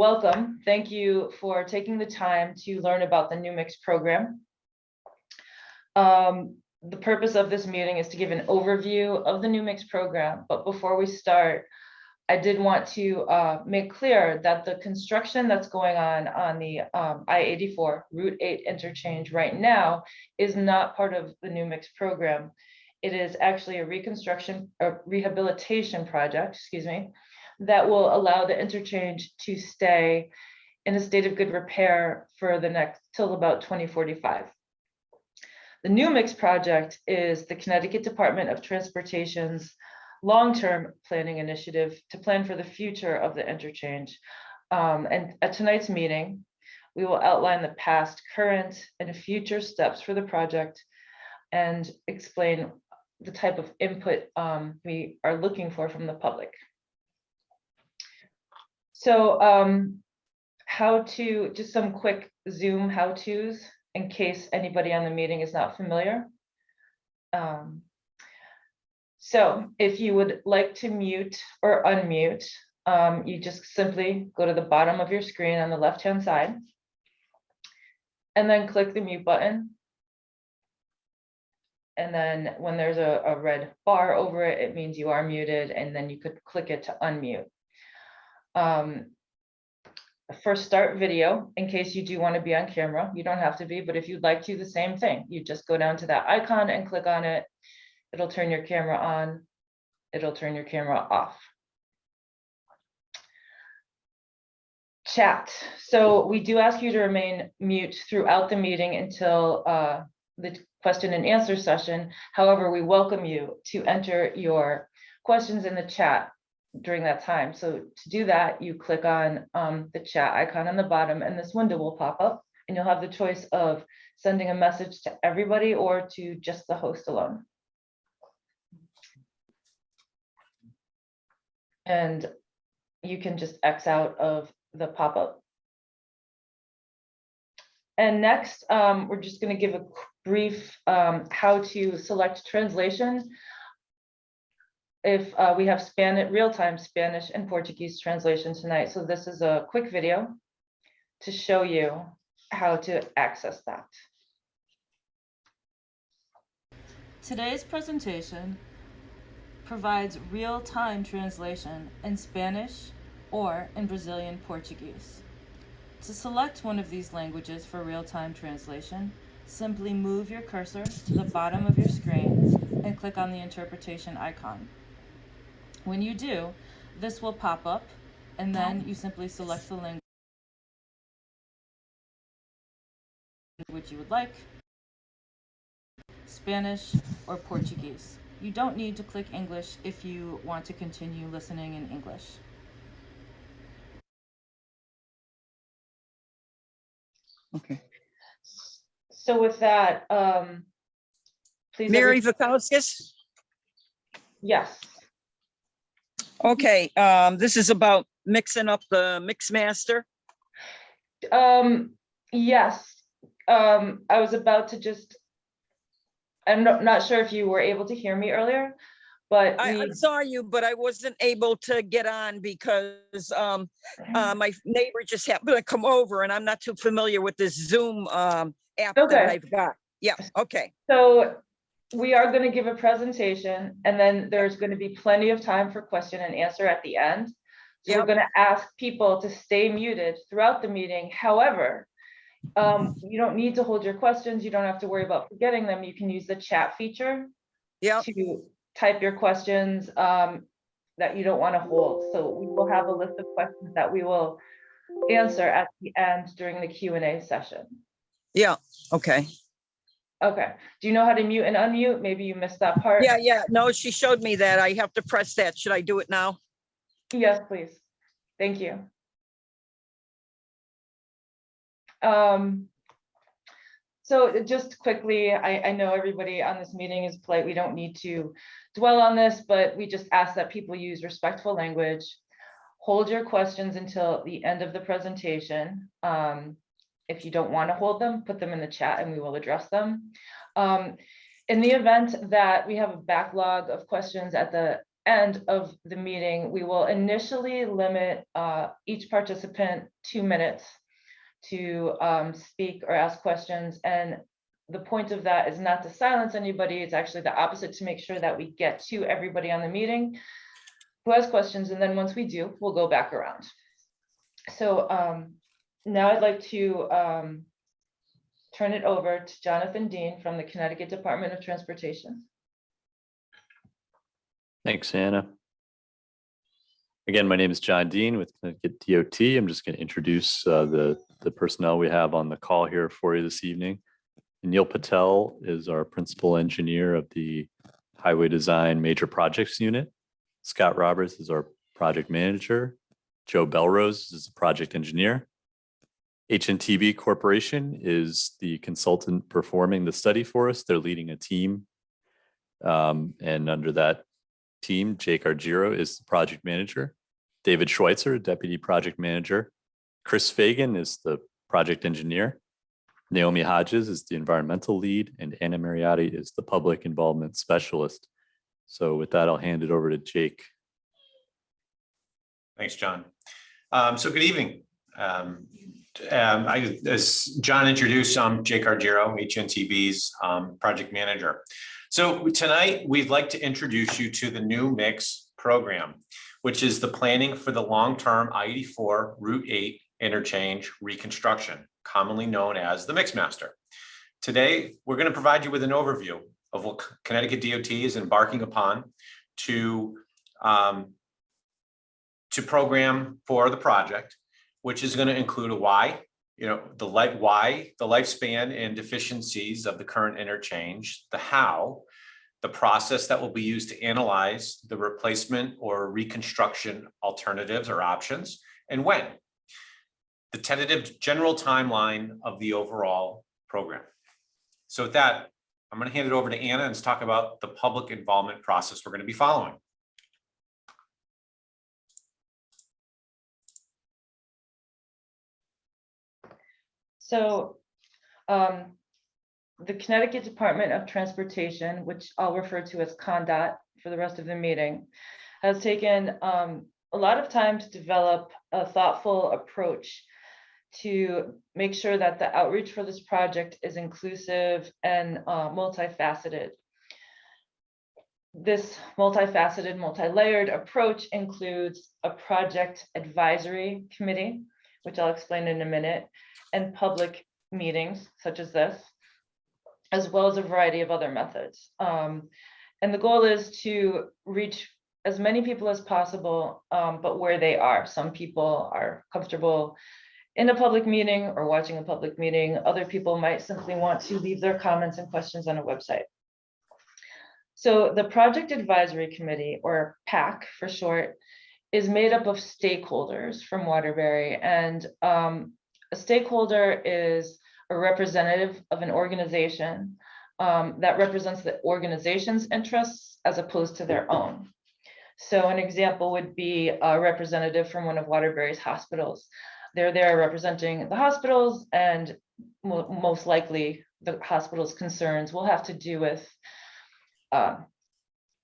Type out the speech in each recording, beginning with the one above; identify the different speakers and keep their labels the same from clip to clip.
Speaker 1: welcome. Thank you for taking the time to learn about the New Mix program. The purpose of this meeting is to give an overview of the New Mix program, but before we start, I did want to make clear that the construction that's going on the I-84 Route 8 interchange right now is not part of the New Mix program. It is actually a rehabilitation project, excuse me, that will allow the interchange to stay in a state of good repair for the next till about 2045. The New Mix project is the Connecticut Department of Transportation's long-term planning initiative to plan for the future of the interchange. And at tonight's meeting, we will outline the past, current, and future steps for the project and explain the type of input we are looking for from the public. So just some quick Zoom how-tos in case anybody on the meeting is not familiar. So if you would like to mute or unmute, you just simply go to the bottom of your screen on the left-hand side and then click the mute button. And then when there's a red bar over it, it means you are muted, and then you could click it to unmute. First, start video in case you do want to be on camera. You don't have to be, but if you'd like to, the same thing. You just go down to that icon and click on it. It'll turn your camera on. It'll turn your camera off. Chat. So we do ask you to remain mute throughout the meeting until the question and answer session. However, we welcome you to enter your questions in the chat during that time. So to do that, you click on the chat icon on the bottom, and this window will pop up, and you'll have the choice of sending a message to everybody or to just the host alone. And you can just X out of the pop-up. And next, we're just going to give a brief how to select translation. If we have real-time Spanish and Portuguese translation tonight. So this is a quick video to show you how to access that. Today's presentation provides real-time translation in Spanish or in Brazilian Portuguese. To select one of these languages for real-time translation, simply move your cursor to the bottom of your screen and click on the interpretation icon. When you do, this will pop up, and then you simply select the language you would like, Spanish or Portuguese. You don't need to click English if you want to continue listening in English.
Speaker 2: Okay.
Speaker 1: So with that, please.
Speaker 2: Mary Vakauskas?
Speaker 1: Yes.
Speaker 2: Okay, this is about mixing up the mix master.
Speaker 1: Yes. I was about to just, I'm not sure if you were able to hear me earlier, but
Speaker 2: I saw you, but I wasn't able to get on because my neighbor just happened to come over, and I'm not too familiar with this Zoom app that I've got. Yeah, okay.
Speaker 1: So we are going to give a presentation, and then there's going to be plenty of time for question and answer at the end. So we're going to ask people to stay muted throughout the meeting. However, you don't need to hold your questions. You don't have to worry about forgetting them. You can use the chat feature to type your questions that you don't want to hold. So we will have a list of questions that we will answer at the end during the Q&A session.
Speaker 2: Yeah, okay.
Speaker 1: Okay. Do you know how to mute and unmute? Maybe you missed that part.
Speaker 2: Yeah. No, she showed me that. I have to press that. Should I do it now?
Speaker 1: Yes, please. Thank you. So just quickly, I know everybody on this meeting is polite. We don't need to dwell on this, but we just ask that people use respectful language. Hold your questions until the end of the presentation. If you don't want to hold them, put them in the chat and we will address them. In the event that we have a backlog of questions at the end of the meeting, we will initially limit each participant 2 minutes to speak or ask questions. And the point of that is not to silence anybody. It's actually the opposite, to make sure that we get to everybody on the meeting who has questions. And then once we do, we'll go back around. So now I'd like to turn it over to Jonathan Dean from the Connecticut Department of Transportation.
Speaker 3: Thanks, Anna. Again, my name is John Dean with Connecticut DOT. I'm just going to introduce the personnel we have on the call here for you this evening. Neil Patel is our principal engineer of the Highway Design Major Projects Unit. Scott Roberts is our project manager. Joe Belrose is the project engineer. HNTB Corporation is the consultant performing the study for us. They're leading a team. And under that team, Jake Argiro is the project manager. David Schweitzer, deputy project manager. Chris Fagan is the project engineer. Naomi Hodges is the environmental lead, and Anna Mariotti is the public involvement specialist. So with that, I'll hand it over to Jake.
Speaker 4: Thanks, John. So good evening. As John introduced, I'm Jake Argiro, HNTB's project manager. So tonight, we'd like to introduce you to the new MIX program, which is the planning for the long-term I-84 Route 8 interchange reconstruction, commonly known as the Mix Master. Today, we're going to provide you with an overview of what Connecticut DOT is embarking upon to program for the project, which is going to include a why, the lifespan and deficiencies of the current interchange, the how, the process that will be used to analyze the replacement or reconstruction alternatives or options, and when. The tentative general timeline of the overall program. So with that, I'm going to hand it over to Anna and talk about the public involvement process we're going to be following.
Speaker 1: So the Connecticut Department of Transportation, which I'll refer to as CONDOT for the rest of the meeting, has taken a lot of time to develop a thoughtful approach to make sure that the outreach for this project is inclusive and multifaceted. This multifaceted, multi-layered approach includes a project advisory committee, which I'll explain in a minute, and public meetings such as this, as well as a variety of other methods. And the goal is to reach as many people as possible, but where they are. Some people are comfortable in a public meeting or watching a public meeting. Other people might simply want to leave their comments and questions on a website. So the Project Advisory Committee, or PAC for short, is made up of stakeholders from Waterbury. And a stakeholder is a representative of an organization that represents the organization's interests as opposed to their own. So an example would be a representative from one of Waterbury's hospitals. They're there representing the hospitals, and most likely the hospital's concerns will have to do with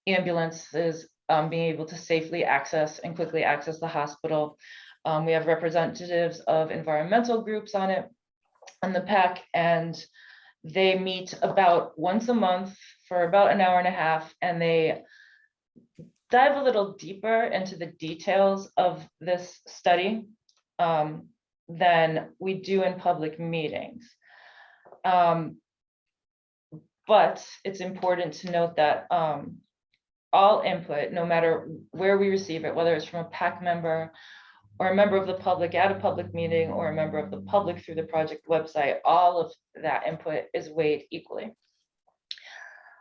Speaker 1: ambulances being able to safely access and quickly access the hospital. We have representatives of environmental groups on the PAC, and they meet about once a month for about an hour and a half, and they dive a little deeper into the details of this study than we do in public meetings. But it's important to note that all input, no matter where we receive it, whether it's from a PAC member or a member of the public at a public meeting or a member of the public through the project website, all of that input is weighed equally.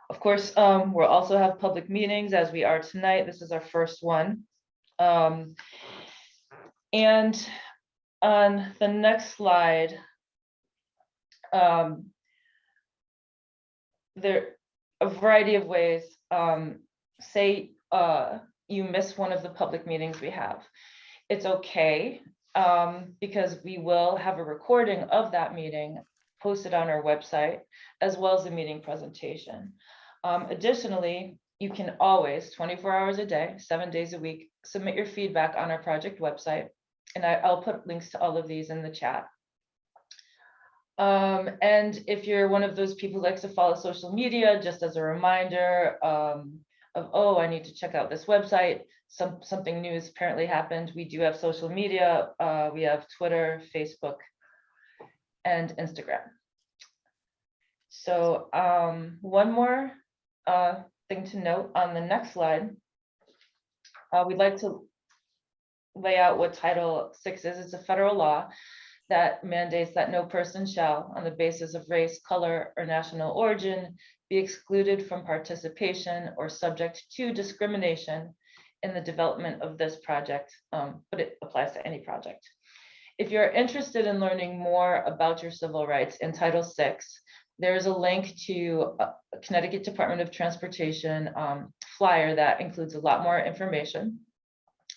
Speaker 1: Of course, we'll also have public meetings as we are tonight. This is our first one. And on the next slide, there are a variety of ways. Say you miss one of the public meetings we have. It's okay, because we will have a recording of that meeting posted on our website, as well as a meeting presentation. Additionally, you can always, 24 hours a day, 7 days a week, submit your feedback on our project website. And I'll put links to all of these in the chat. And if you're one of those people who likes to follow social media, just as a reminder of, oh, I need to check out this website. Something new has apparently happened. We do have social media. We have Twitter, Facebook, and Instagram. So one more thing to note on the next slide. We'd like to lay out what Title VI is. It's a federal law that mandates that no person shall, on the basis of race, color, or national origin, be excluded from participation or subject to discrimination in the development of this project, but it applies to any project. If you're interested in learning more about your civil rights in Title VI, there's a link to a Connecticut Department of Transportation flyer that includes a lot more information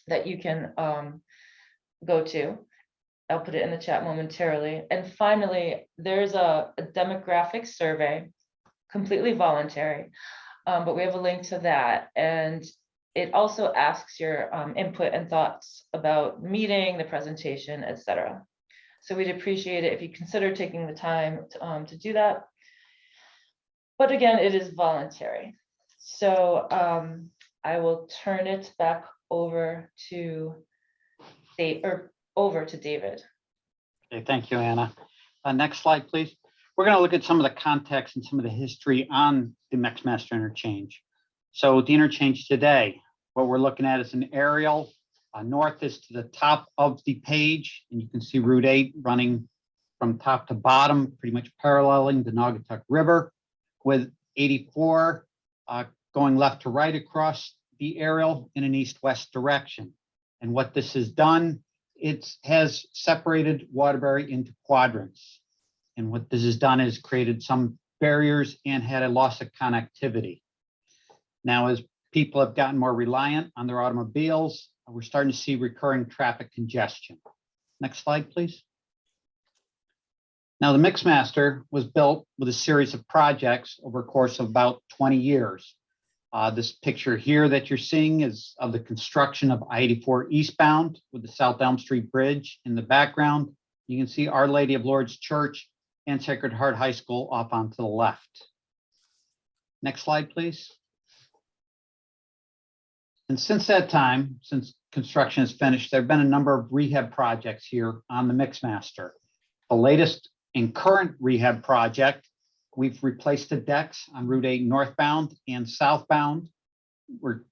Speaker 1: that you can go to. I'll put it in the chat momentarily. And finally, there's a demographic survey, completely voluntary, but we have a link to that. And it also asks your input and thoughts about the meeting, the presentation, etc. So we'd appreciate it if you consider taking the time to do that. But again, it is voluntary. So I will turn it back over to David.
Speaker 5: Okay, thank you, Anna. Next slide, please. We're going to look at some of the context and some of the history on the McMaster interchange. So the interchange today, what we're looking at is an aerial. North is to the top of the page, and you can see Route 8 running from top to bottom, pretty much paralleling the Naugatuck River, with 84 going left to right across the aerial in an east-west direction. And what this has done, it has separated Waterbury into quadrants. And what this has done is created some barriers and had a loss of connectivity. Now, as people have gotten more reliant on their automobiles, we're starting to see recurring traffic congestion. Next slide, please. Now, the McMaster was built with a series of projects over a course of about 20 years. This picture here that you're seeing is of the construction of I-84 eastbound with the South Elm Street Bridge in the background. You can see Our Lady of Lourdes Church and Sacred Heart High School off onto the left. Next slide, please. And since that time, since construction is finished, there have been a number of rehab projects here on the McMaster. The latest and current rehab project, we've replaced the decks on Route 8 northbound and southbound. We're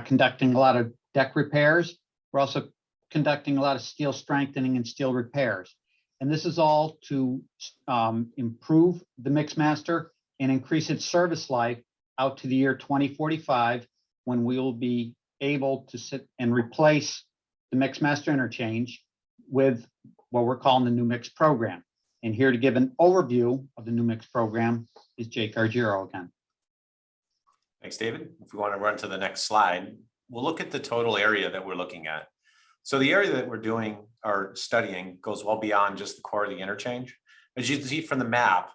Speaker 5: conducting a lot of deck repairs. We're also conducting a lot of steel strengthening and steel repairs. And this is all to improve the McMaster and increase its service life out to the year 2045, when we will be able to sit and replace the McMaster interchange with what we're calling the New Mix program. And here to give an overview of the New Mix program is Jake Argiro again.
Speaker 4: Thanks, David. If we want to run to the next slide, we'll look at the total area that we're looking at. So the area that we're doing or studying goes well beyond just the core of the interchange. As you can see from the map,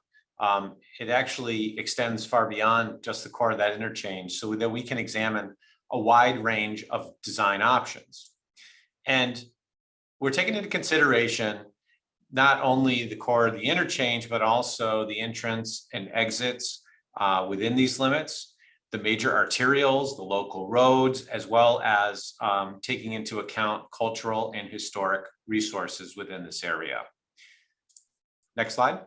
Speaker 4: it actually extends far beyond just the core of that interchange, so that we can examine a wide range of design options. And we're taking into consideration not only the core of the interchange, but also the entrance and exits within these limits, the major arterials, the local roads, as well as taking into account cultural and historic resources within this area. Next slide.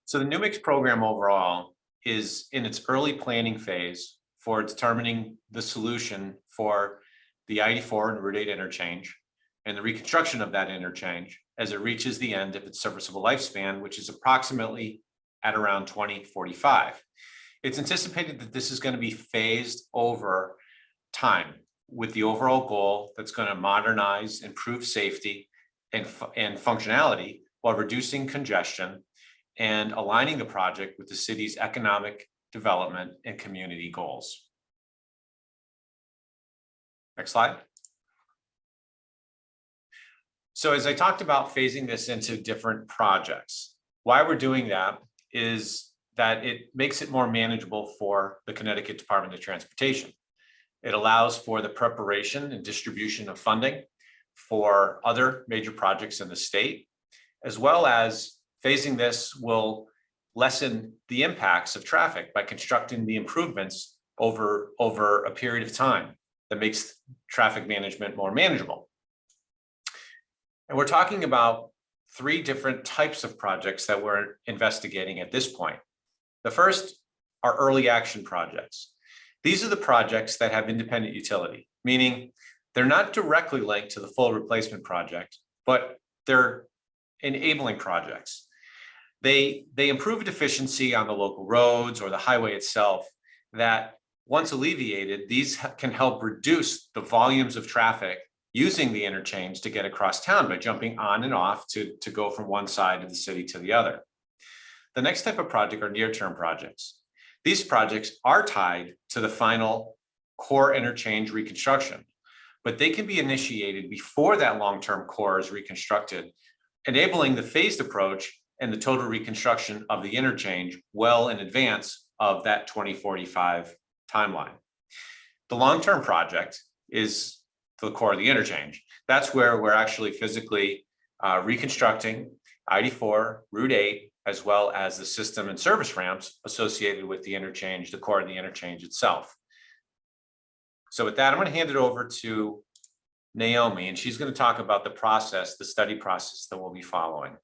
Speaker 4: So the New Mix program overall is in its early planning phase for determining the solution for the I-84 and Route 8 interchange and the reconstruction of that interchange as it reaches the end of its serviceable lifespan, which is approximately at around 2045. It's anticipated that this is going to be phased over time with the overall goal that's going to modernize, improve safety and functionality while reducing congestion and aligning the project with the city's economic development and community goals. Next slide. So as I talked about phasing this into different projects, why we're doing that is that it makes it more manageable for the Connecticut Department of Transportation. It allows for the preparation and distribution of funding for other major projects in the state, as well as phasing this will lessen the impacts of traffic by constructing the improvements over a period of time that makes traffic management more manageable. And we're talking about 3 different types of projects that we're investigating at this point. The first are early action projects. These are the projects that have independent utility, meaning they're not directly linked to the full replacement project, but they're enabling projects. They improve efficiency on the local roads or the highway itself that once alleviated, these can help reduce the volumes of traffic using the interchange to get across town by jumping on and off to go from one side of the city to the other. The next type of project are near-term projects. These projects are tied to the final core interchange reconstruction, but they can be initiated before that long-term core is reconstructed, enabling the phased approach and the total reconstruction of the interchange well in advance of that 2045 timeline. The long-term project is the core of the interchange. That's where we're actually physically reconstructing ID4, Route 8, as well as the system and service ramps associated with the interchange, the core of the interchange itself. So with that, I'm going to hand it over to Naomi, and she's going to talk about the process, the study process that we'll be following.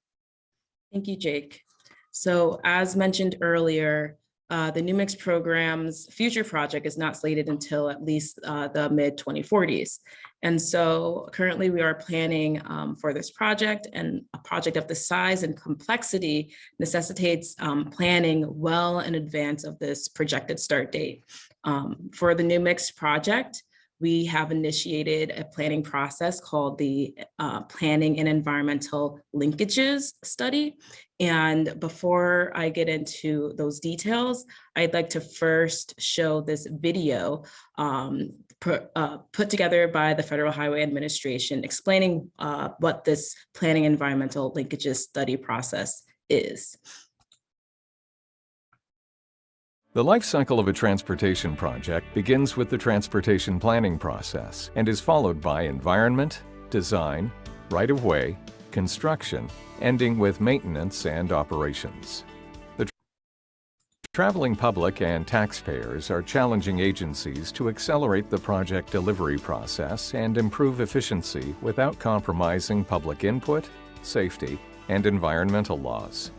Speaker 6: Thank you, Jake. So as mentioned earlier, the New Mix program's future project is not slated until at least the mid-2040s. And so currently we are planning for this project, and a project of the size and complexity necessitates planning well in advance of this projected start date. For the New Mix project, we have initiated a planning process called the Planning and Environmental Linkages Study. And before I get into those details, I'd like to first show this video put together by the Federal Highway Administration explaining what this Planning Environmental Linkages Study process is.
Speaker 7: The life cycle of a transportation project begins with the transportation planning process and is followed by environment, design, right-of-way, construction, ending with maintenance and operations. The traveling public and taxpayers are challenging agencies to accelerate the project delivery process and improve efficiency without compromising public input, safety, and environmental laws.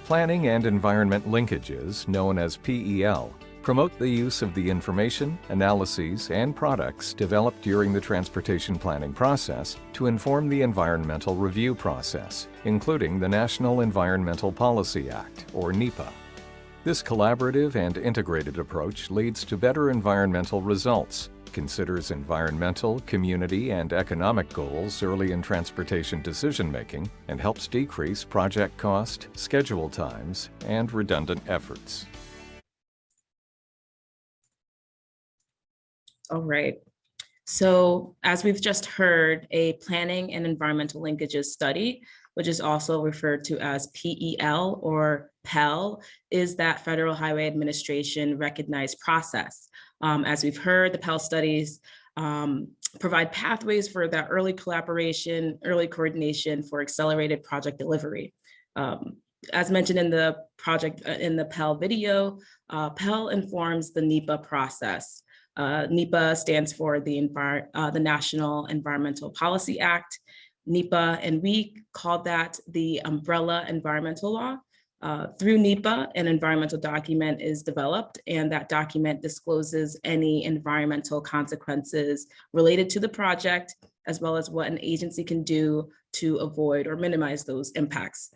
Speaker 7: Planning and environment linkages, known as PEL, promote the use of the information, analyses, and products developed during the transportation planning process to inform the environmental review process, including the National Environmental Policy Act, or NEPA. This collaborative and integrated approach leads to better environmental results, considers environmental, community, and economic goals early in transportation decision-making, and helps decrease project cost, schedule times, and redundant efforts.
Speaker 6: All right. So as we've just heard, a planning and environmental linkages study, which is also referred to as PEL or PEL, is that Federal Highway Administration recognized process. As we've heard, the PEL studies provide pathways for that early collaboration, early coordination for accelerated project delivery. As mentioned in the project, in the PEL video, PEL informs the NEPA process. NEPA stands for the National Environmental Policy Act, NEPA, and we call that the umbrella environmental law. Through NEPA, an environmental document is developed, and that document discloses any environmental consequences related to the project, as well as what an agency can do to avoid or minimize those impacts.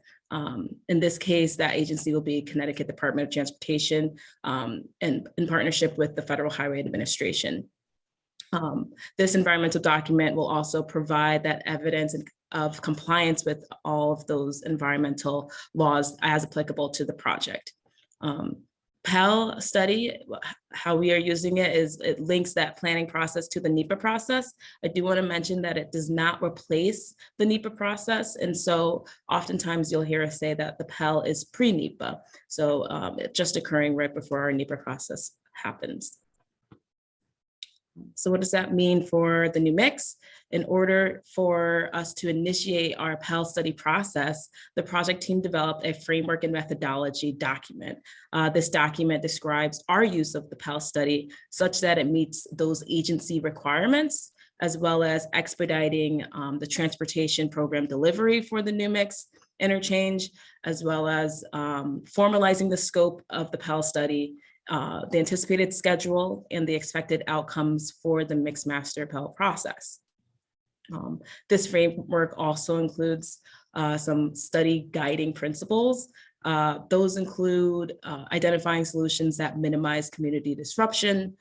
Speaker 6: In this case, that agency will be Connecticut Department of Transportation, and in partnership with the Federal Highway Administration. This environmental document will also provide that evidence of compliance with all of those environmental laws as applicable to the project. Pell study, how we are using it is it links that planning process to the NEPA process. I do want to mention that it does not replace the NEPA process. And so oftentimes you'll hear us say that the Pell is pre-NEPA. So it's just occurring right before our NEPA process happens. So what does that mean for the new mix? In order for us to initiate our Pell study process, the project team developed a framework and methodology document. This document describes our use of the Pell study such that it meets those agency requirements, as well as expediting the transportation program delivery for the new mix interchange, as well as formalizing the scope of the Pell study, the anticipated schedule, and the expected outcomes for the mixed master Pell process. This framework also includes some study guiding principles. Those include identifying solutions that minimize community disruption,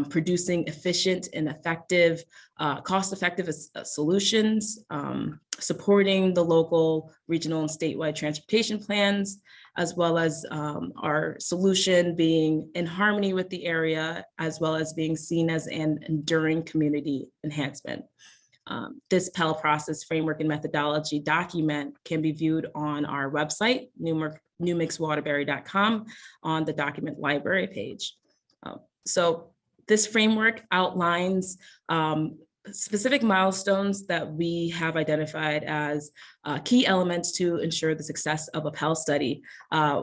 Speaker 6: producing efficient and effective, cost-effective solutions, supporting the local, regional, and statewide transportation plans, as well as our solution being in harmony with the area, as well as being seen as an enduring community enhancement. This Pell process framework and methodology document can be viewed on our website, newmixwaterbury.com, on the document library page. So this framework outlines specific milestones that we have identified as key elements to ensure the success of a Pell study.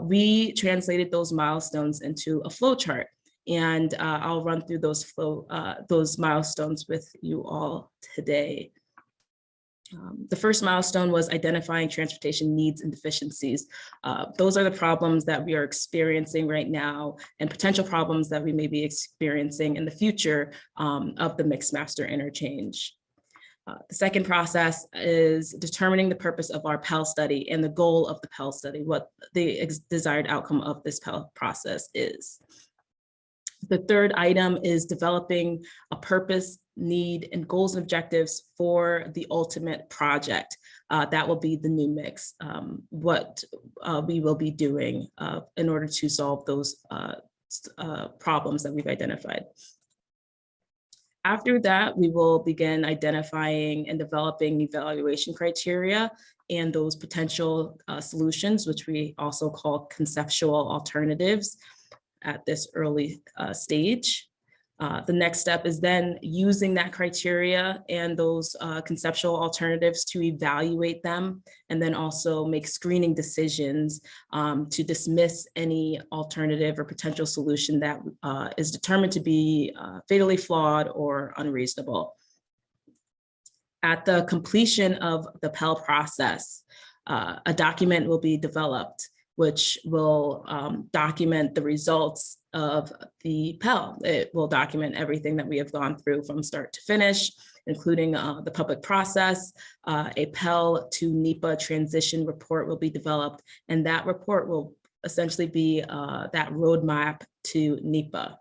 Speaker 6: We translated those milestones into a flow chart, and I'll run through those milestones with you all today. The first milestone was identifying transportation needs and deficiencies. Those are the problems that we are experiencing right now and potential problems that we may be experiencing in the future of the mixed master interchange. The second process is determining the purpose of our Pell study and the goal of the Pell study, what the desired outcome of this Pell process is. The third item is developing a purpose, need, and goals and objectives for the ultimate project. That will be the new mix, what we will be doing in order to solve those problems that we've identified. After that, we will begin identifying and developing evaluation criteria and those potential solutions, which we also call conceptual alternatives at this early stage. The next step is then using that criteria and those conceptual alternatives to evaluate them, and then also make screening decisions to dismiss any alternative or potential solution that is determined to be fatally flawed or unreasonable. At the completion of the Pell process, a document will be developed which will document the results of the Pell. It will document everything that we have gone through from start to finish, including the public process. A Pell to NEPA transition report will be developed, and that report will essentially be that roadmap to NEPA.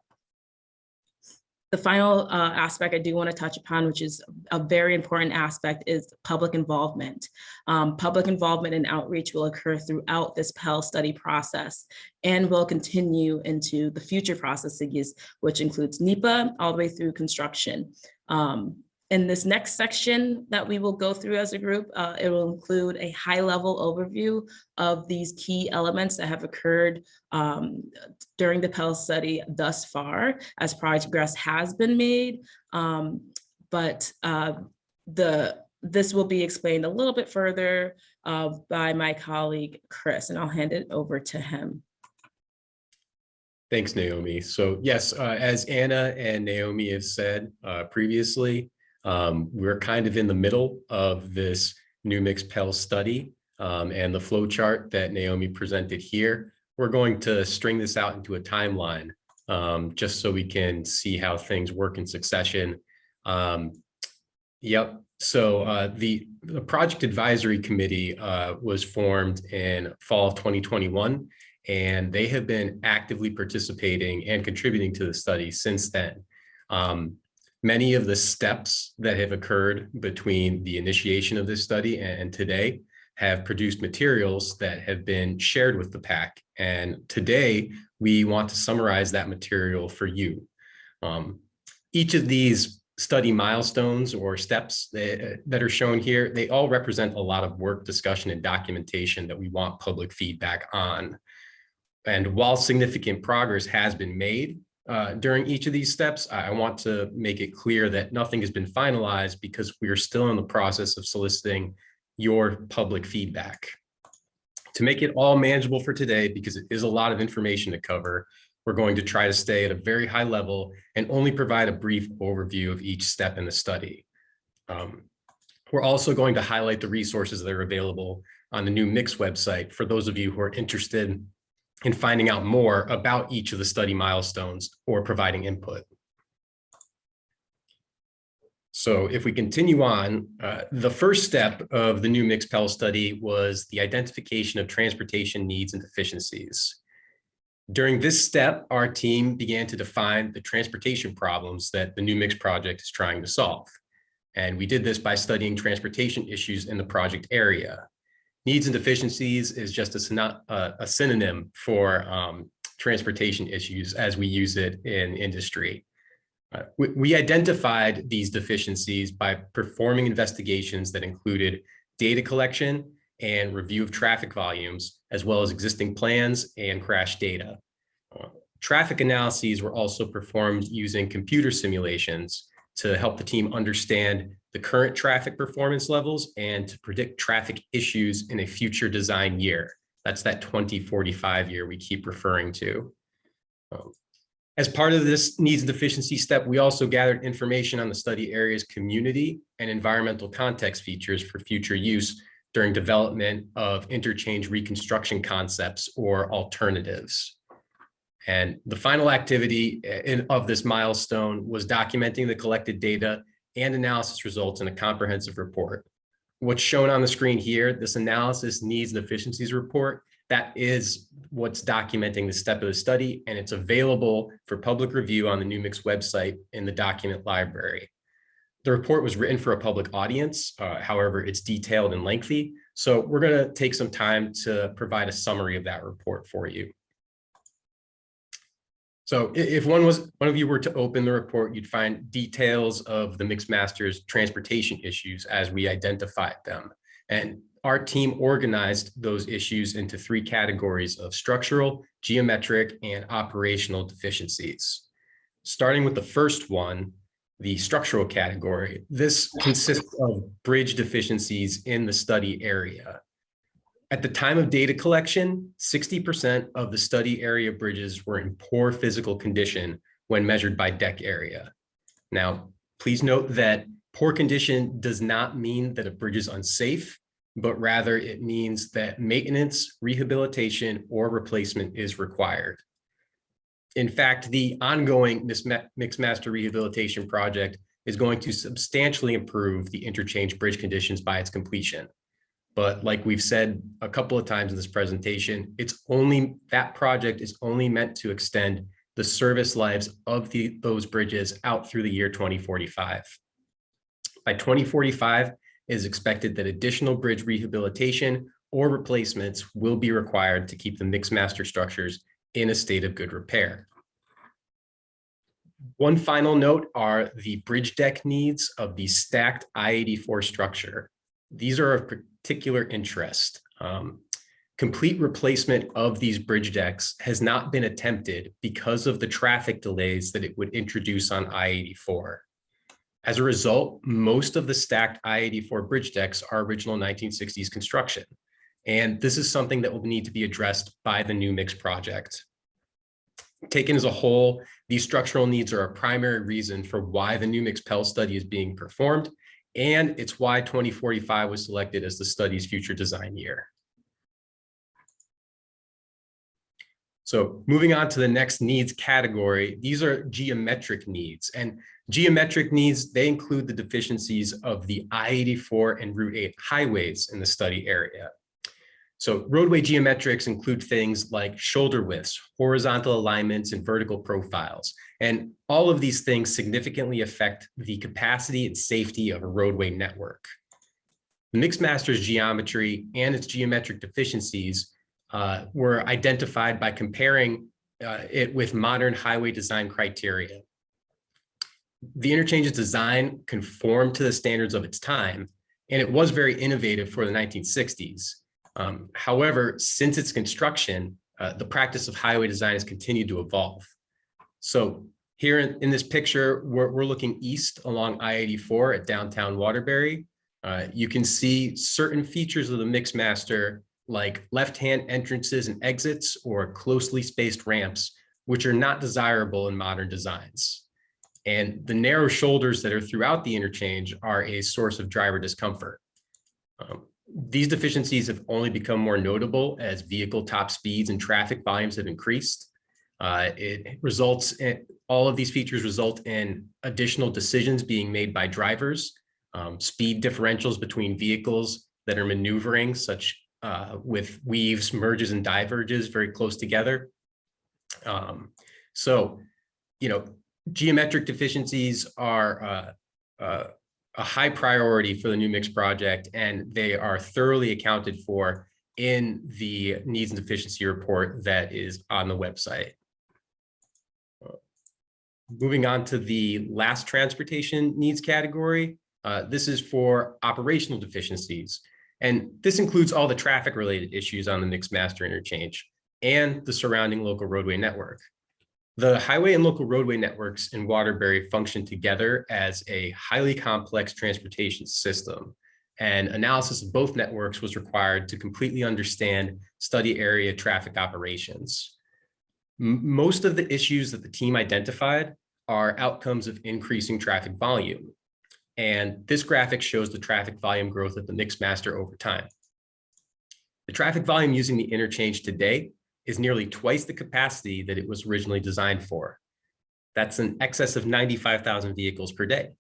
Speaker 6: The final aspect I do want to touch upon, which is a very important aspect, is public involvement. Public involvement and outreach will occur throughout this Pell study process and will continue into the future processes, which includes NEPA all the way through construction. In this next section that we will go through as a group, it will include a high-level overview of these key elements that have occurred during the Pell study thus far, as progress has been made. But this will be explained a little bit further by my colleague, Chris, and I'll hand it over to him.
Speaker 8: Thanks, Naomi. So yes, as Anna and Naomi have said previously, we're kind of in the middle of this new mixed Pell study, and the flow chart that Naomi presented here. We're going to string this out into a timeline just so we can see how things work in succession. Yep. So the project advisory committee was formed in fall of 2021, and they have been actively participating and contributing to the study since then. Many of the steps that have occurred between the initiation of this study and today have produced materials that have been shared with the PAC. And today we want to summarize that material for you. Each of these study milestones or steps that are shown here, they all represent a lot of work, discussion, and documentation that we want public feedback on. And while significant progress has been made during each of these steps, I want to make it clear that nothing has been finalized because we are still in the process of soliciting your public feedback. To make it all manageable for today, because it is a lot of information to cover, we're going to try to stay at a very high level and only provide a brief overview of each step in the study. We're also going to highlight the resources that are available on the new MIX website for those of you who are interested in finding out more about each of the study milestones or providing input. So if we continue on, the first step of the new MIX Pell study was the identification of transportation needs and deficiencies. During this step, our team began to define the transportation problems that the new MIX project is trying to solve. And we did this by studying transportation issues in the project area. Needs and deficiencies is just a synonym for transportation issues as we use it in industry. We identified these deficiencies by performing investigations that included data collection and review of traffic volumes, as well as existing plans and crash data. Traffic analyses were also performed using computer simulations to help the team understand the current traffic performance levels and to predict traffic issues in a future design year. That's that 2045 year we keep referring to. As part of this needs and deficiency step, we also gathered information on the study area's community and environmental context features for future use during development of interchange reconstruction concepts or alternatives. And the final activity of this milestone was documenting the collected data and analysis results in a comprehensive report. What's shown on the screen here, this analysis needs and deficiencies report, that is what's documenting the step of the study, and it's available for public review on the new MIX website in the document library. The report was written for a public audience, however, it's detailed and lengthy. So we're going to take some time to provide a summary of that report for you. So if one of you were to open the report, you'd find details of the Mixmaster's transportation issues as we identified them. And our team organized those issues into 3 categories of structural, geometric, and operational deficiencies. Starting with the first one, the structural category, this consists of bridge deficiencies in the study area. At the time of data collection, 60% of the study area bridges were in poor physical condition when measured by deck area. Now, please note that poor condition does not mean that a bridge is unsafe, but rather it means that maintenance, rehabilitation, or replacement is required. In fact, the ongoing Mixmaster Rehabilitation Project is going to substantially improve the interchange bridge conditions by its completion. But like we've said a couple of times in this presentation, that project is only meant to extend the service lives of those bridges out through the year 2045. By 2045, it is expected that additional bridge rehabilitation or replacements will be required to keep the Mixmaster structures in a state of good repair. One final note are the bridge deck needs of the stacked I-84 structure. These are of particular interest. Complete replacement of these bridge decks has not been attempted because of the traffic delays that it would introduce on I-84. As a result, most of the stacked I-84 bridge decks are original 1960s construction. And this is something that will need to be addressed by the new MIX project. Taken as a whole, these structural needs are a primary reason for why the new MIX Pell study is being performed, and it's why 2045 was selected as the study's future design year. So moving on to the next needs category, these are geometric needs. And geometric needs, they include the deficiencies of the I-84 and Route 8 highways in the study area. So roadway geometrics include things like shoulder widths, horizontal alignments, and vertical profiles. And all of these things significantly affect the capacity and safety of a roadway network. The Mixmaster's geometry and its geometric deficiencies were identified by comparing it with modern highway design criteria. The interchange's design conformed to the standards of its time, and it was very innovative for the 1960s. However, since its construction, the practice of highway design has continued to evolve. So here in this picture, we're looking east along I-84 at downtown Waterbury. You can see certain features of the Mixmaster, like left-hand entrances and exits or closely spaced ramps, which are not desirable in modern designs. And the narrow shoulders that are throughout the interchange are a source of driver discomfort. These deficiencies have only become more notable as vehicle top speeds and traffic volumes have increased. It results in, all of these features result in additional decisions being made by drivers, speed differentials between vehicles that are maneuvering, such with weaves, merges, and diverges very close together. Geometric deficiencies are a high priority for the New Mix project, and they are thoroughly accounted for in the needs and deficiency report that is on the website. Moving on to the last transportation needs category. This is for operational deficiencies, and this includes all the traffic related issues on the Mixmaster interchange and the surrounding local roadway network. The highway and local roadway networks in Waterbury function together as a highly complex transportation system, and analysis of both networks was required to completely understand study area traffic operations. Most of the issues that the team identified are outcomes of increasing traffic volume, and this graphic shows the traffic volume growth of the Mixmaster over time. The traffic volume using the interchange today is nearly twice the capacity that it was originally designed for. That's in excess of 95,000 vehicles per day.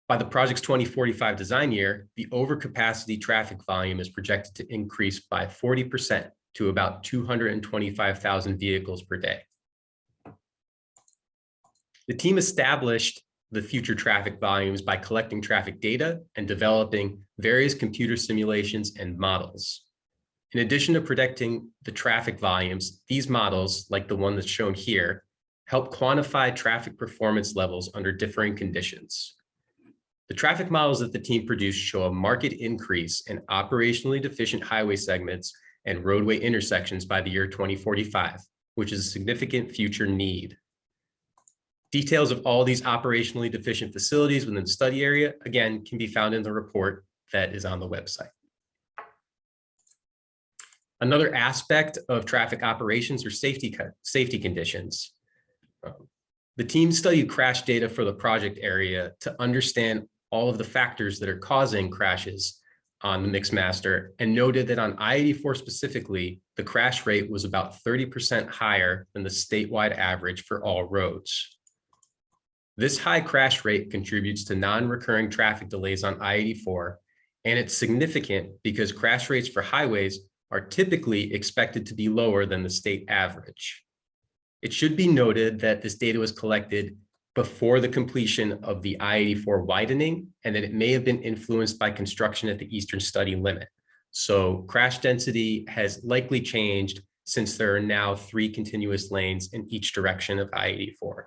Speaker 8: By the project's 2045 design year, the overcapacity traffic volume is projected to increase by 40% to about 225,000 vehicles per day. The team established the future traffic volumes by collecting traffic data and developing various computer simulations and models. In addition to predicting the traffic volumes, these models, like the one that's shown here, help quantify traffic performance levels under differing conditions. The traffic models that the team produced show a marked increase in operationally deficient highway segments and roadway intersections by the year 2045, which is a significant future need. Details of all these operationally deficient facilities within the study area, again, can be found in the report that is on the website. Another aspect of traffic operations are safety conditions. The team studied crash data for the project area to understand all of the factors that are causing crashes on the Mixmaster, and noted that on I-84 specifically, the crash rate was about 30% higher than the statewide average for all roads. This high crash rate contributes to non-recurring traffic delays on I-84, and it's significant because crash rates for highways are typically expected to be lower than the state average. It should be noted that this data was collected before the completion of the I-84 widening, and that it may have been influenced by construction at the eastern study limit. So crash density has likely changed since there are now 3 continuous lanes in each direction of I-84.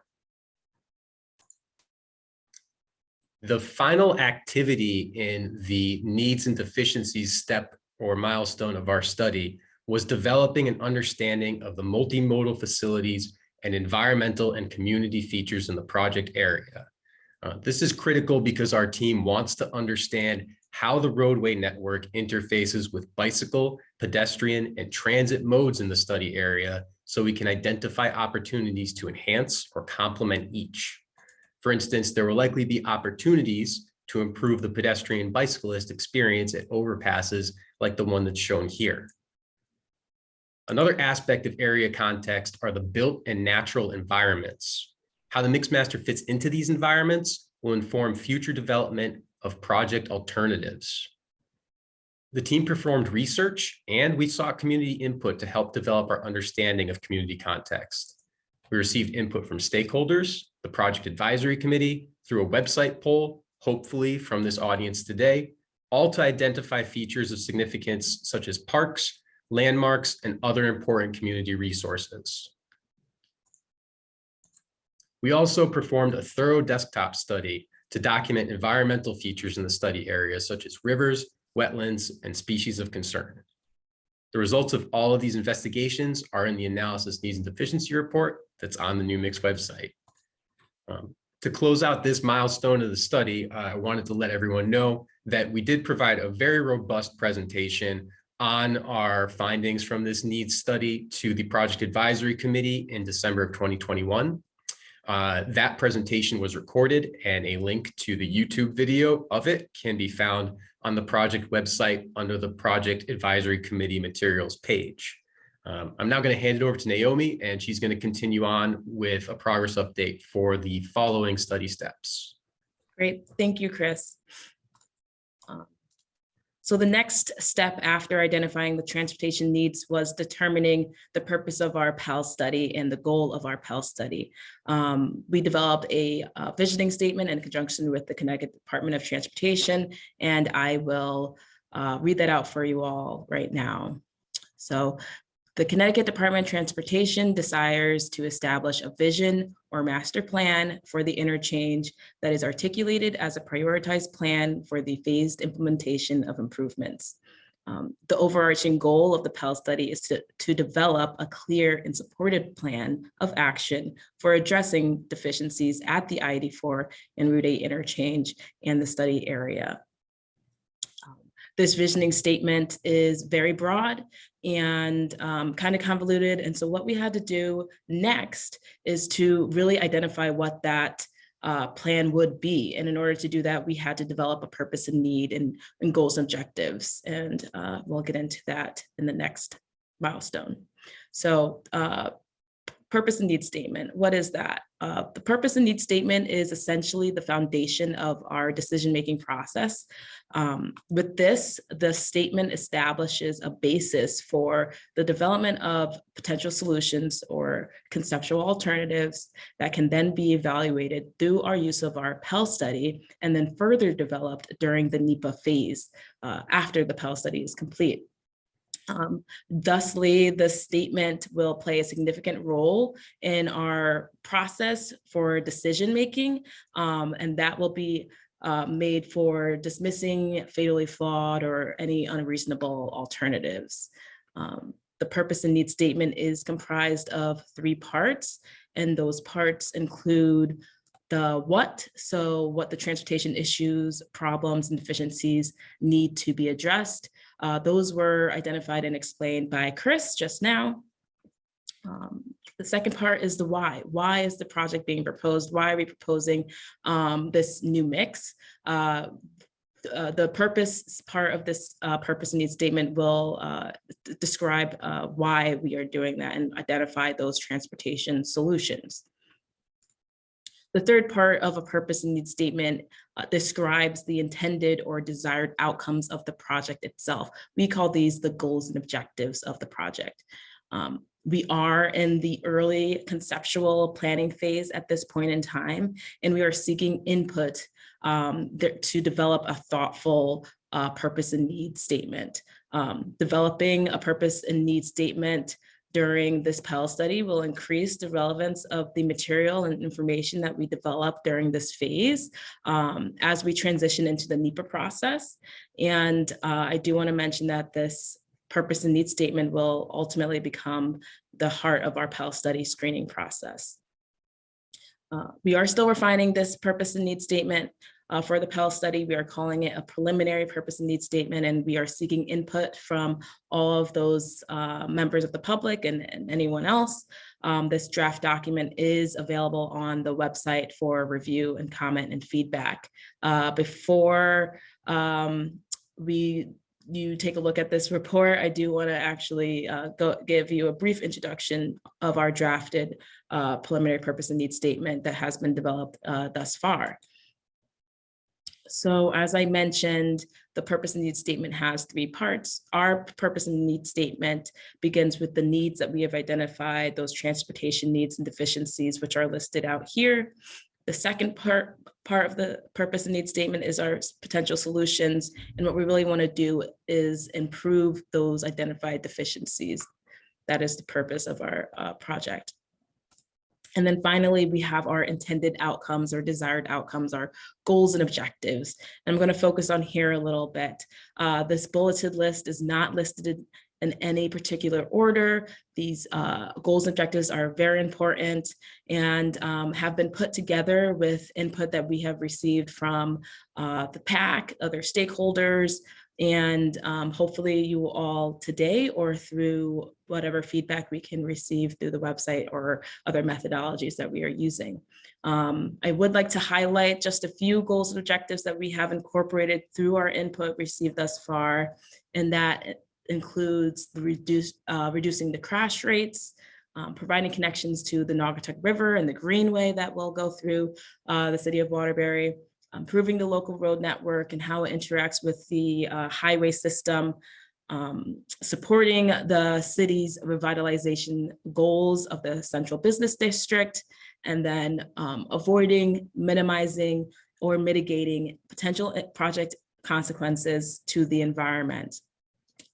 Speaker 8: The final activity in the needs and deficiencies step or milestone of our study was developing an understanding of the multimodal facilities and environmental and community features in the project area. This is critical because our team wants to understand how the roadway network interfaces with bicycle, pedestrian, and transit modes in the study area, so we can identify opportunities to enhance or complement each. For instance, there will likely be opportunities to improve the pedestrian bicyclist experience at overpasses like the one that's shown here. Another aspect of area context are the built and natural environments. How the Mixmaster fits into these environments will inform future development of project alternatives. The team performed research, and we sought community input to help develop our understanding of community context. We received input from stakeholders, the project advisory committee, through a website poll, hopefully from this audience today, all to identify features of significance such as parks, landmarks, and other important community resources. We also performed a thorough desktop study to document environmental features in the study area, such as rivers, wetlands, and species of concern. The results of all of these investigations are in the analysis needs and deficiency report that's on the New Mix website. To close out this milestone of the study, I wanted to let everyone know that we did provide a very robust presentation on our findings from this needs study to the Project Advisory Committee in December of 2021. That presentation was recorded, and a link to the YouTube video of it can be found on the project website under the Project Advisory Committee materials page. I'm now going to hand it over to Naomi, and she's going to continue on with a progress update for the following study steps.
Speaker 6: Great, thank you, Chris. So the next step after identifying the transportation needs was determining the purpose of our Pell study and the goal of our Pell study. We developed a visioning statement in conjunction with the Connecticut Department of Transportation, and I will read that out for you all right now. So the Connecticut Department of Transportation desires to establish a vision or master plan for the interchange that is articulated as a prioritized plan for the phased implementation of improvements. The overarching goal of the Pell study is to develop a clear and supported plan of action for addressing deficiencies at the I-84 and Route 8 interchange and the study area. This visioning statement is very broad and kind of convoluted. And so what we had to do next is to really identify what that plan would be. And in order to do that, we had to develop a purpose and need and goals and objectives. And we'll get into that in the next milestone. So purpose and need statement, what is that? The purpose and need statement is essentially the foundation of our decision-making process. With this, the statement establishes a basis for the development of potential solutions or conceptual alternatives that can then be evaluated through our use of our Pell study and then further developed during the NEPA phase after the Pell study is complete. Thusly, the statement will play a significant role in our process for decision-making, and that will be made for dismissing fatally flawed or any unreasonable alternatives. The purpose and need statement is comprised of 3 parts, and those parts include the what, so what the transportation issues, problems, and deficiencies need to be addressed. Those were identified and explained by Chris just now. The second part is the why. Why is the project being proposed? Why are we proposing this new mix? The purpose part of this purpose and need statement will describe why we are doing that and identify those transportation solutions. The third part of a purpose and need statement describes the intended or desired outcomes of the project itself. We call these the goals and objectives of the project. We are in the early conceptual planning phase at this point in time, and we are seeking input to develop a thoughtful purpose and need statement. Developing a purpose and need statement during this Pell study will increase the relevance of the material and information that we develop during this phase as we transition into the NEPA process. And I do want to mention that this purpose and need statement will ultimately become the heart of our Pell study screening process. We are still refining this purpose and need statement. For the Pell study, we are calling it a preliminary purpose and need statement, and we are seeking input from all of those members of the public and anyone else. This draft document is available on the website for review and comment and feedback. Before you take a look at this report, I do want to actually give you a brief introduction of our drafted preliminary purpose and need statement that has been developed thus far. So as I mentioned, the purpose and need statement has 3 parts. Our purpose and need statement begins with the needs that we have identified, those transportation needs and deficiencies, which are listed out here. The second part of the purpose and need statement is our potential solutions. And what we really want to do is improve those identified deficiencies. That is the purpose of our project. And then finally, we have our intended outcomes or desired outcomes, our goals and objectives. And I'm going to focus on here a little bit. This bulleted list is not listed in any particular order. These goals and objectives are very important and have been put together with input that we have received from the PAC, other stakeholders, and hopefully you all today or through whatever feedback we can receive through the website or other methodologies that we are using. I would like to highlight just a few goals and objectives that we have incorporated through our input received thus far, and that includes the reducing the crash rates, providing connections to the Naugatuck River and the Greenway that will go through the city of Waterbury, improving the local road network and how it interacts with the highway system, supporting the city's revitalization goals of the central business district, and then avoiding, minimizing, or mitigating potential project consequences to the environment.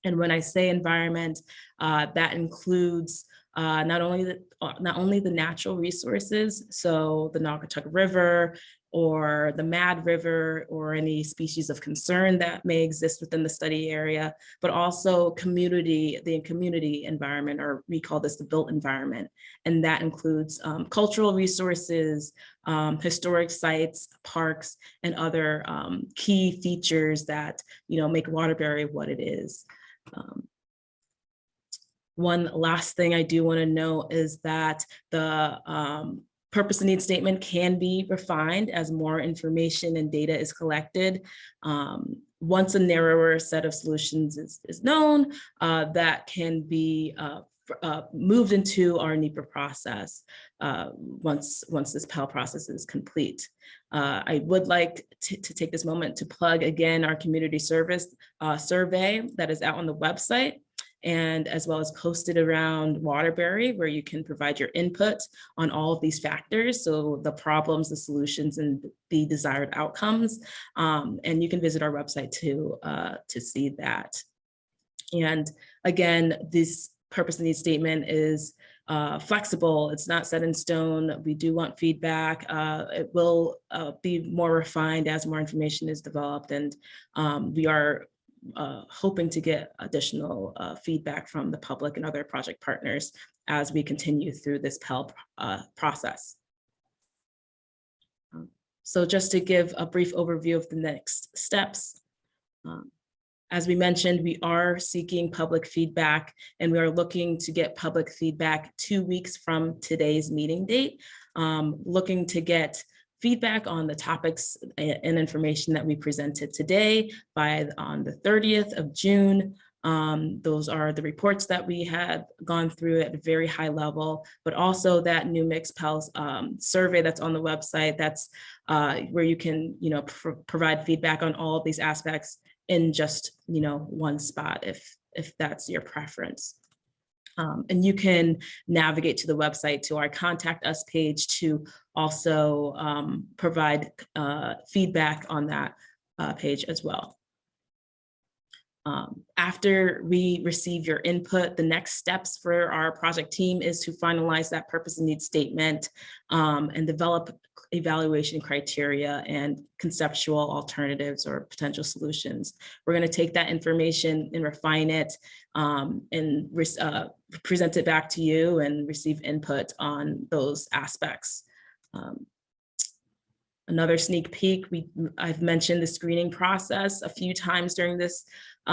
Speaker 6: And when I say environment, that includes not only the natural resources, so the Naugatuck River or the Mad River or any species of concern that may exist within the study area, but also the community environment, or we call this the built environment. And that includes cultural resources, historic sites, parks, and other key features that make Waterbury what it is. One last thing I do want to note is that the purpose and need statement can be refined as more information and data is collected. Once a narrower set of solutions is known, that can be moved into our NEPA process once this PEL process is complete. I would like to take this moment to plug again our community service survey that is out on the website, and as well as posted around Waterbury, where you can provide your input on all of these factors. So the problems, the solutions, and the desired outcomes. And you can visit our website to see that. And again, this purpose and need statement is flexible. It's not set in stone. We do want feedback. It will be more refined as more information is developed. And we are hoping to get additional feedback from the public and other project partners as we continue through this PEL process. So just to give a brief overview of the next steps. As we mentioned, we are seeking public feedback, and we are looking to get public feedback 2 weeks from today's meeting date, looking to get feedback on the topics and information that we presented today on the 30th of June. Those are the reports that we had gone through at a very high level, but also that New Mix PELS survey that's on the website. That's where you can provide feedback on all of these aspects in just one spot if that's your preference. And you can navigate to the website to our contact us page to also provide feedback on that page as well. After we receive your input, the next steps for our project team is to finalize that purpose and need statement and develop evaluation criteria and conceptual alternatives or potential solutions. We're going to take that information and refine it and present it back to you and receive input on those aspects. Another sneak peek, I've mentioned the screening process a few times during this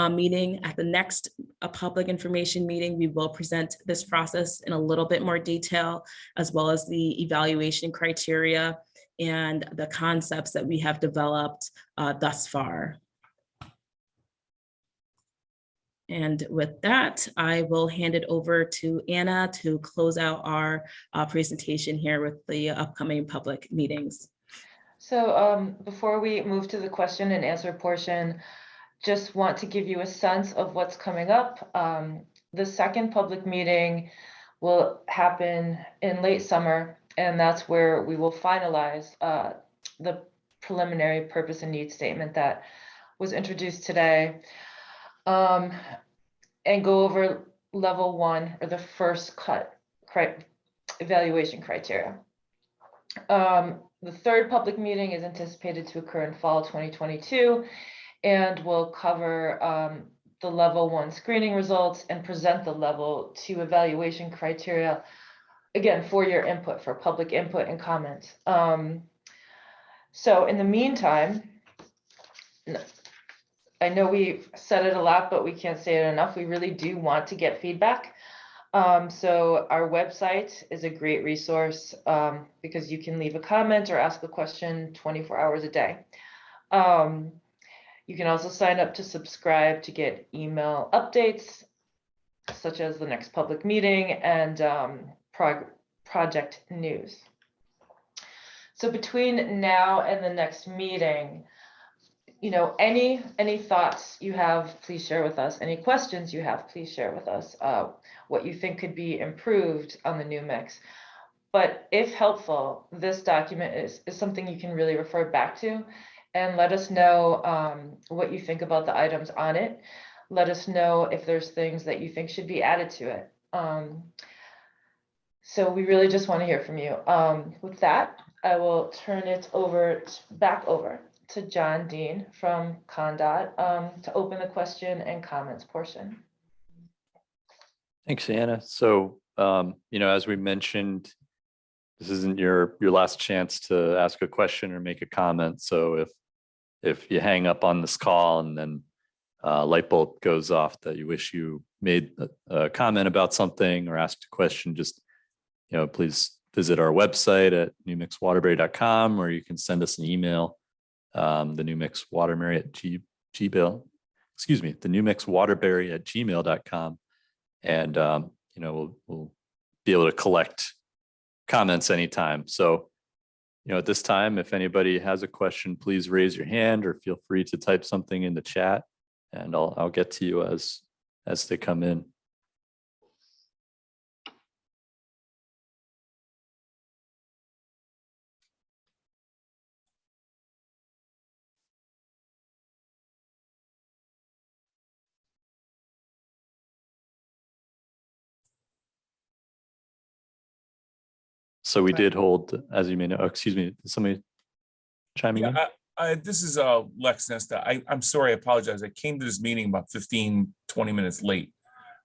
Speaker 6: meeting. At the next public information meeting, we will present this process in a little bit more detail, as well as the evaluation criteria and the concepts that we have developed thus far. And with that, I will hand it over to Anna to close out our presentation here with the upcoming public meetings.
Speaker 1: So before we move to the question and answer portion, just want to give you a sense of what's coming up. The second public meeting will happen in late summer, and that's where we will finalize the preliminary purpose and need statement that was introduced today, and go over level 1, or the first cut evaluation criteria. The third public meeting is anticipated to occur in fall 2022 and will cover the level 1 screening results and present the level 2 evaluation criteria, again, for your input, for public input and comments. So in the meantime, I know we've said it a lot, but we can't say it enough. We really do want to get feedback. So our website is a great resource because you can leave a comment or ask a question 24 hours a day. You can also sign up to subscribe to get email updates, such as the next public meeting and project news. So between now and the next meeting, you know, any thoughts you have, please share with us. Any questions you have, please share with us. What you think could be improved on the new mix. But if helpful, this document is something you can really refer back to, and let us know what you think about the items on it. Let us know if there's things that you think should be added to it. So we really just want to hear from you. With that, I will turn it back over to John Dean from CONDOT to open the question and comments portion.
Speaker 3: Thanks, Anna. So, you know, as we mentioned, this isn't your last chance to ask a question or make a comment. So if you hang up on this call and then light bulb goes off that you wish you made a comment about something or asked a question, just, you know, please visit our website at newmixwaterbury.com, or you can send us an email, the newmixwaterbury at gmail.com. And, you know, we'll be able to collect comments anytime. So, you know, at this time, if anybody has a question, please raise your hand or feel free to type something in the chat, and I'll get to you as they come in. So we did hold, as you may know, excuse me, somebody chiming in?
Speaker 9: This is Lex Nesta. I'm sorry, I apologize. I came to this meeting about 15, 20 minutes late.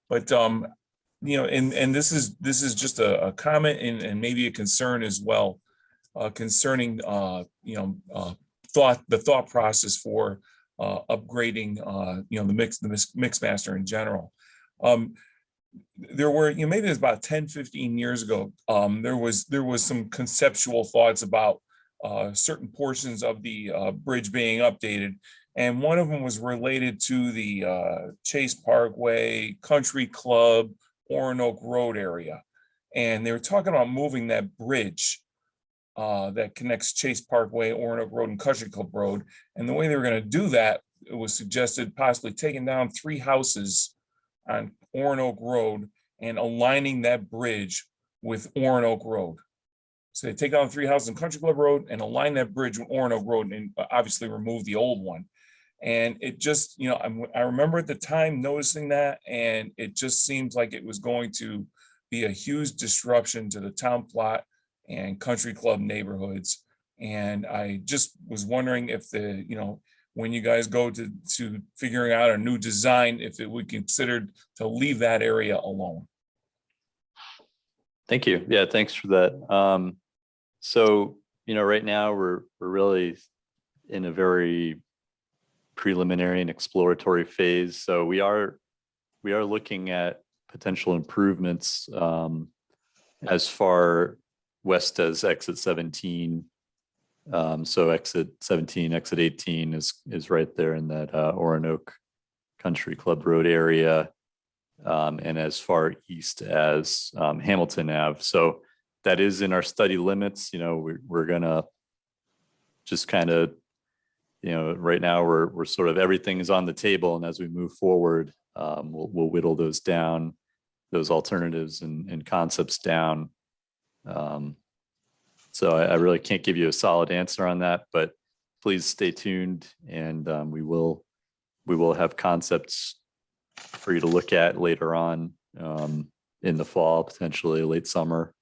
Speaker 9: But you know, and this is just a comment and maybe a concern as well, concerning you know, the thought process for upgrading you know, the mix master in general. There were, you know, maybe it was about 10, 15 years ago, there was some conceptual thoughts about certain portions of the bridge being updated. And one of them was related to the Chase Parkway, Country Club, Oronoque Road area. And they were talking about moving that bridge that connects Chase Parkway, Oronoque Road, and Country Club Road. And the way they were going to do that, it was suggested possibly taking down 3 houses on Oronoque Road and aligning that bridge with Oronoque Road. So they take down 3 houses on Country Club Road and align that bridge with Oronoque Road, and obviously remove the old one. And it just, you know, I remember at the time noticing that, and it just seems like it was going to be a huge disruption to the town plot and Country Club neighborhoods. And I just was wondering if the, you know, when you guys go to figuring out a new design, if it would be considered to leave that area alone.
Speaker 3: Thank you. Yeah, thanks for that. So, you know, right now we're really in a very preliminary and exploratory phase. So we are looking at potential improvements as far west as exit 17. So exit 17, exit 18 is right there in that Oronoque Country Club Road area, and as far east as Hamilton Ave. So that is in our study limits. You know, we're gonna just kind of, you know, right now we're sort of, everything is on the table, and as we move forward, we'll whittle those down, those alternatives and concepts down. So I really can't give you a solid answer on that, but please stay tuned, and we will have concepts for you to look at later on in the fall, potentially late summer,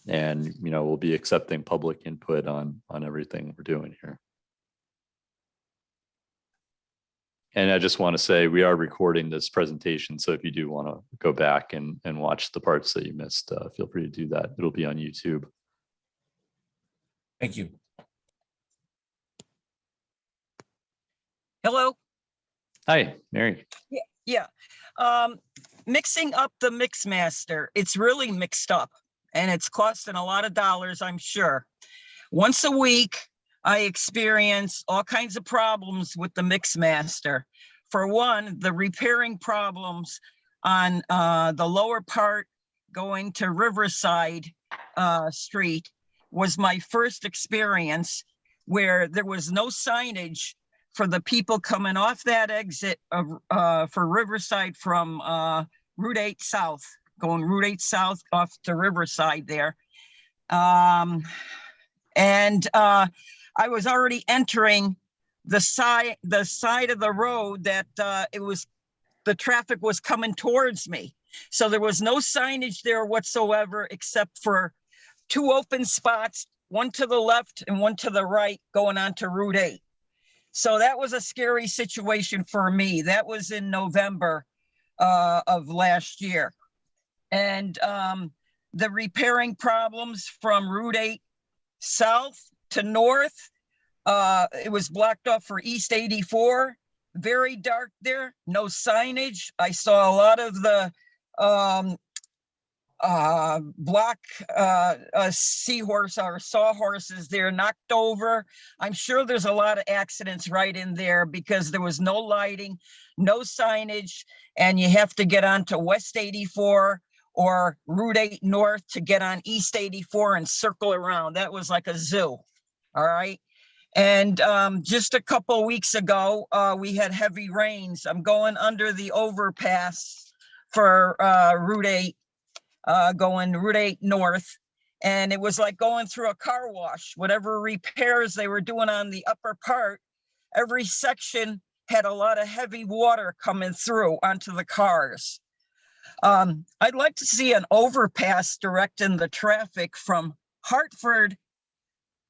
Speaker 3: And, you know, we'll be accepting public input on everything we're doing here. And I just want to say we are recording this presentation. So if you do want to go back and watch the parts that you missed, feel free to do that. It'll be on YouTube.
Speaker 9: Thank you.
Speaker 2: Hello?
Speaker 3: Hi, Mary.
Speaker 2: Yeah. Mixing up the Mix Master, it's really mixed up and it's costing a lot of dollars, I'm sure. Once a week, I experience all kinds of problems with the Mix Master. For one, the repairing problems on the lower part going to Riverside Street was my first experience where there was no signage for the people coming off that exit for Riverside from Route 8 South, going Route 8 South off to Riverside there. I was already entering the side of the road that the traffic was coming towards me. So there was no signage there whatsoever, except for 2 open spots, one to the left and one to the right going on to Route 8. So that was a scary situation for me. That was in November of last year. And the repairing problems from Route 8 South to north, it was blocked off for East 84, very dark there, no signage. I saw a lot of the black seahorse or sawhorses there knocked over. I'm sure there's a lot of accidents right in there because there was no lighting, no signage, and you have to get onto West 84 or Route 8 North to get on East 84 and circle around. That was like a zoo, all right? And just a couple weeks ago, we had heavy rains. I'm going under the overpass for Route 8, going Route 8 North. And it was like going through a car wash. Whatever repairs they were doing on the upper part, every section had a lot of heavy water coming through onto the cars. I'd like to see an overpass directing the traffic from Hartford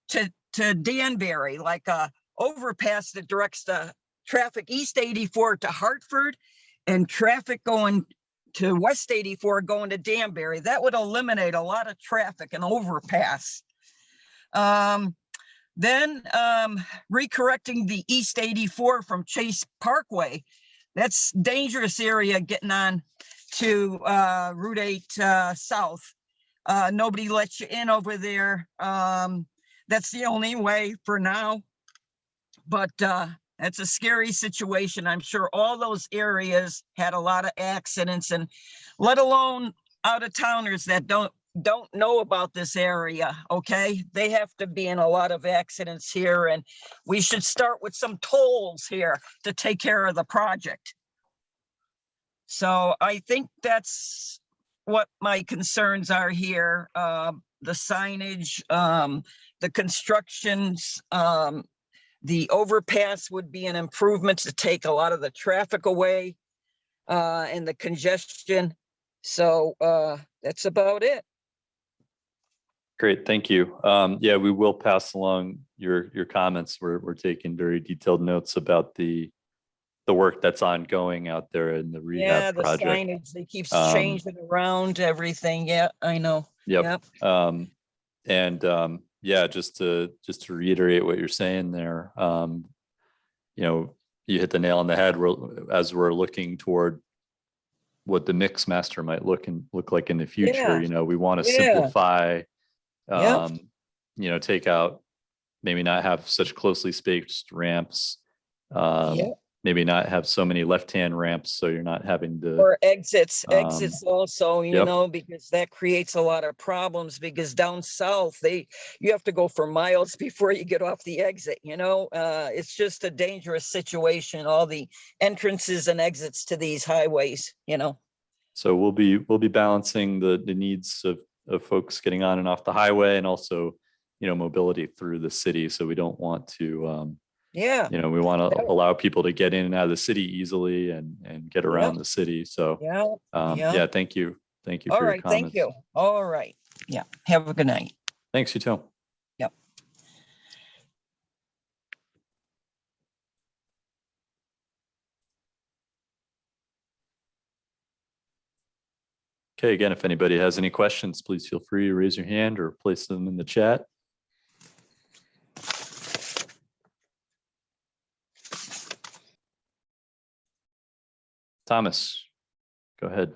Speaker 2: to Danbury, like a overpass that directs the traffic East 84 to Hartford and traffic going to West 84 going to Danbury. That would eliminate a lot of traffic, an overpass. Then recorrecting the East 84 from Chase Parkway. That's dangerous area getting on to Route 8 South. Nobody lets you in over there. That's the only way for now. But that's a scary situation. I'm sure all those areas had a lot of accidents, and let alone out-of-towners that don't know about this area, okay? They have to be in a lot of accidents here, and we should start with some tolls here to take care of the project. So I think that's what my concerns are here. The signage, the constructions, the overpass would be an improvement to take a lot of the traffic away and the congestion. So that's about it.
Speaker 3: Great, thank you. Yeah, we will pass along your comments. We're taking very detailed notes about the work that's ongoing out there in the
Speaker 2: Yeah,
Speaker 3: rehab
Speaker 2: the
Speaker 3: project.
Speaker 2: signage, they keep changing around everything. Yeah, I know.
Speaker 3: Yep. Yeah, just to reiterate what you're saying there, you know, you hit the nail on the head. As we're looking toward what the Mix Master might look like in the future,
Speaker 2: Yeah.
Speaker 3: you know, we want to
Speaker 2: Yeah.
Speaker 3: simplify,
Speaker 2: Yep.
Speaker 3: you know, take out, maybe not have such closely spaced ramps.
Speaker 2: Yep.
Speaker 3: Maybe not have so many left-hand ramps, so you're not having to.
Speaker 2: Or exits also, you
Speaker 3: Yep.
Speaker 2: know, because that creates a lot of problems, because down south, you have to go for miles before you get off the exit, you know? It's just a dangerous situation, all the entrances and exits to these highways, you know?
Speaker 3: So we'll be balancing the needs of folks getting on and off the highway, and also, you know, mobility through the city. So we don't want to,
Speaker 2: Yeah,
Speaker 3: you know, we want to
Speaker 2: That-
Speaker 3: allow people to get in and out of the city easily and get around the city. So
Speaker 2: yeah.
Speaker 3: yeah, thank you. Thank you
Speaker 2: All
Speaker 3: for your
Speaker 2: right, thank
Speaker 3: comments.
Speaker 2: you. All right. Yeah, have a good night.
Speaker 3: Thanks, you too.
Speaker 2: Yep.
Speaker 3: Okay, again, if anybody has any questions, please feel free to raise your hand or place them in the chat. Thomas, go ahead.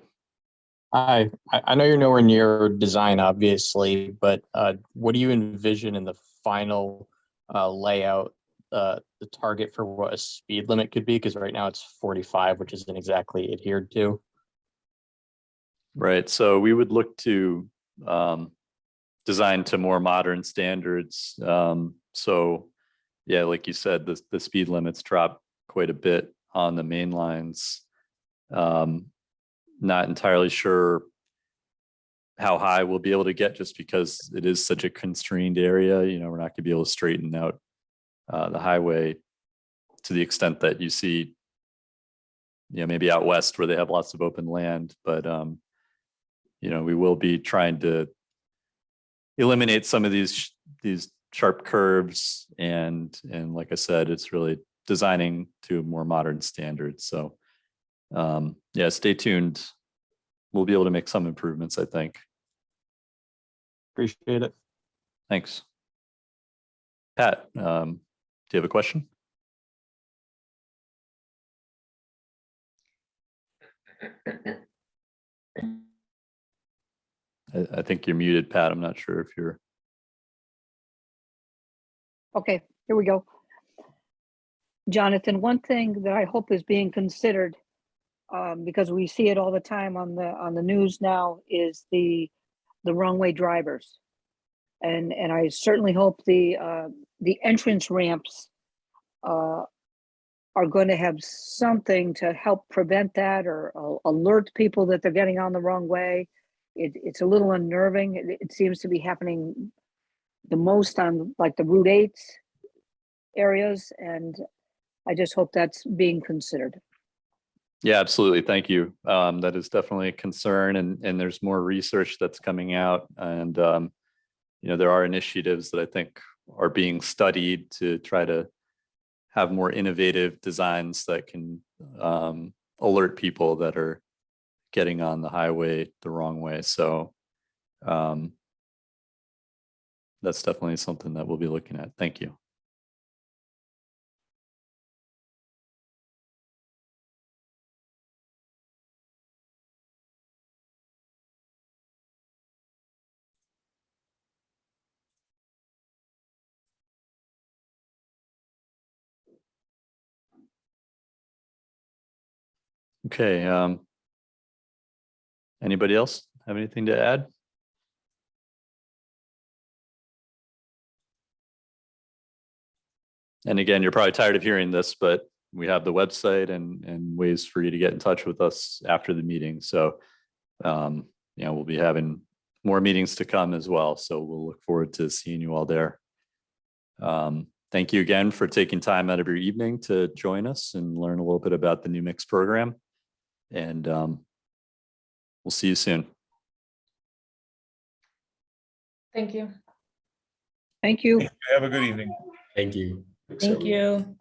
Speaker 10: Hi, I know you're nowhere near design, obviously, but what do you envision in the final layout, the target for what a speed limit could be? Because right now it's 45, which isn't exactly adhered to.
Speaker 3: Right, so we would look to design to more modern standards. So yeah, like you said, the speed limits drop quite a bit on the main lines. Not entirely sure how high we'll be able to get just because it is such a constrained area. You know, we're not gonna be able to straighten out the highway to the extent that you see, you know, maybe out west where they have lots of open land, but you know, we will be trying to eliminate some of these sharp curves, and like I said, it's really designing to more modern standards. So yeah, stay tuned. We'll be able to make some improvements, I think.
Speaker 10: Appreciate it.
Speaker 3: Thanks. Pat, do you have a question? I think you're muted, Pat. I'm not sure if you're.
Speaker 11: Okay, here we go. Jonathan, one thing that I hope is being considered, because we see it all the time on the news now, is the wrong way drivers. And I certainly hope the entrance ramps are going to have something to help prevent that, or alert people that they're getting on the wrong way. It's a little unnerving. It seems to be happening the most on like the Route 8 areas, and I just hope that's being considered.
Speaker 3: Yeah, absolutely. Thank you. That is definitely a concern, and there's more research that's coming out, and you know, there are initiatives that I think are being studied to try to have more innovative designs that can alert people that are getting on the highway the wrong way. So that's definitely something that we'll be looking at. Thank you. Okay. Anybody else have anything to add? And again, you're probably tired of hearing this, but we have the website and ways for you to get in touch with us after the meeting. So, you know, we'll be having more meetings to come as well. So we'll look forward to seeing you all there. Thank you again for taking time out of your evening to join us and learn a little bit about the New Mix program. And we'll see you soon.
Speaker 1: Thank you.
Speaker 11: Thank you.
Speaker 9: Have a good evening.
Speaker 8: Thank you.
Speaker 6: Thank you.